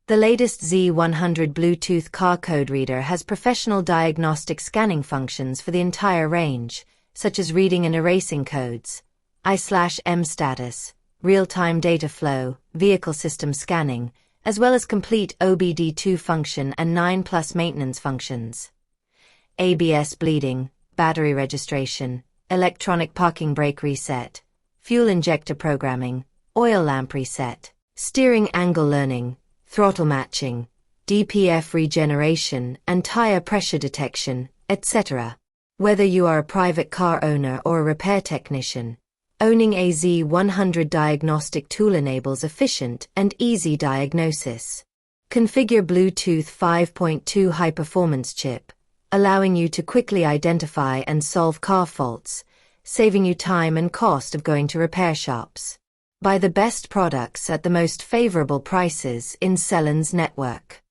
The latest Z100 Bluetooth car code reader has professional diagnostic scanning functions for the entire range, such as reading and erasing codes, I/M status, real-time data flow, vehicle system scanning, as well as complete OBD-II function and 9+ maintenance functions. ABS bleeding, battery registration, electronic parking brake reset, fuel injector programming, oil lamp reset, steering angle learning, throttle matching, DPF regeneration and tire pressure detection, etc. Whether you are a private car owner or a repair technician, owning a Z100 diagnostic tool enables efficient and easy diagnosis. Configure Bluetooth 5.2 high-performance chip, allowing you to quickly identify and solve car faults, saving you time and cost of going to repair shops. Buy the best products at the most favorable prices in Sellines network.